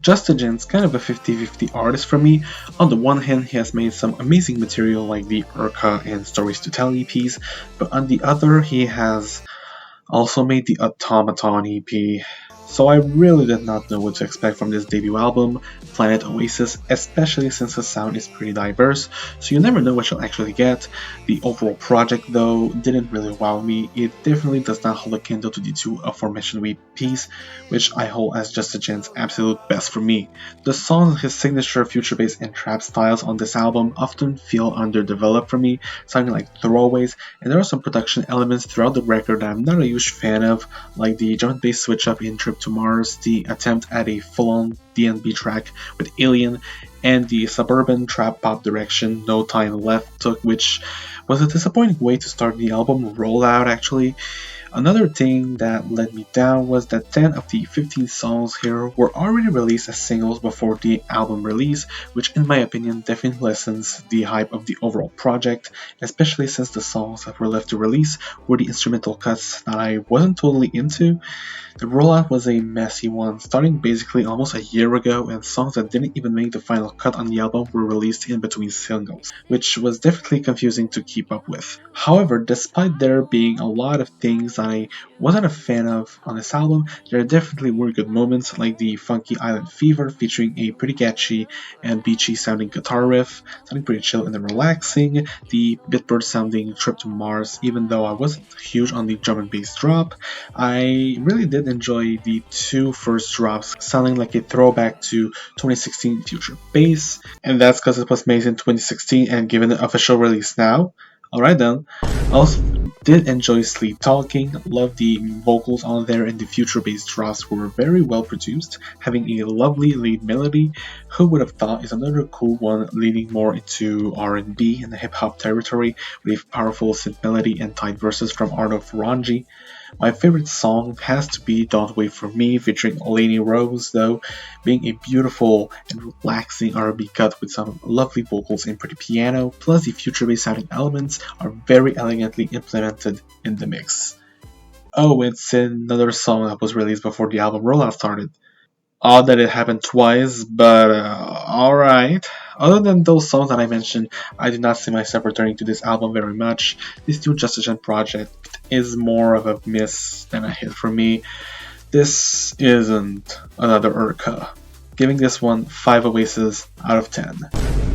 Just Gent's kind of a 50-50 artist for me. On the one hand, he has made some amazing material like the Urka and Stories to Tell EPs, but on the other, he has also made the Automaton EP. So I really did not know what to expect from this debut album, Planet Oasis, especially since the sound is pretty diverse, so you never know what you'll actually get. The overall project, though, didn't really wow me. It definitely does not hold a candle to the two aforementioned EPs, which I hold as just Gent's absolute best for me. The songs, his signature future-bass and trap styles on this album often feel underdeveloped for me, sounding like throwaways, and there are some production elements throughout the record that I'm not a huge fan of, like the drum and bass switch up in Trip to Mars, the attempt at a full-on DnB track with Alien, and the suburban trap pop direction No Time Left took, which was a disappointing way to start the album rollout actually. Another thing that let me down was that 10 of the 15 songs here were already released as singles before the album release, which in my opinion definitely lessens the hype of the overall project, especially since the songs that were left to release were the instrumental cuts that I wasn't totally into. The rollout was a messy one, starting basically almost a year ago, and songs that didn't even make the final cut on the album were released in between singles, which was definitely confusing to keep up with. However, despite there being a lot of things I wasn't a fan of on this album, there definitely were good moments like the funky Island Fever featuring a pretty catchy and beachy sounding guitar riff, sounding pretty chill and relaxing, the Bitbird sounding Trip to Mars, even though I wasn't huge on the drum and bass drop. I really did enjoy the two first drops, sounding like a throwback to 2016 Future Bass, and that's because it was made in 2016 and given an official release now. Alright then. I also did enjoy Sleep Talking, loved the vocals on there, and the Future Bass drops were very well produced, having a lovely lead melody. Who would have thought is another cool one leaning more into R&B and hip hop territory with powerful synth melody and tight verses from Arno Faraji. My favorite song has to be Don't Wait For Me featuring Lani Rose, though, being a beautiful and relaxing R&B cut with some lovely vocals and pretty piano, plus the future bass sounding elements are very elegantly implemented in the mix. Oh, it's another song that was released before the album rollout started. Odd that it happened twice, but alright. Other than those songs that I mentioned, I do not see myself returning to this album very much. This new Just Gent project is more of a miss than a hit for me. This isn't another Urka. Giving this one 5 Oasis out of 10.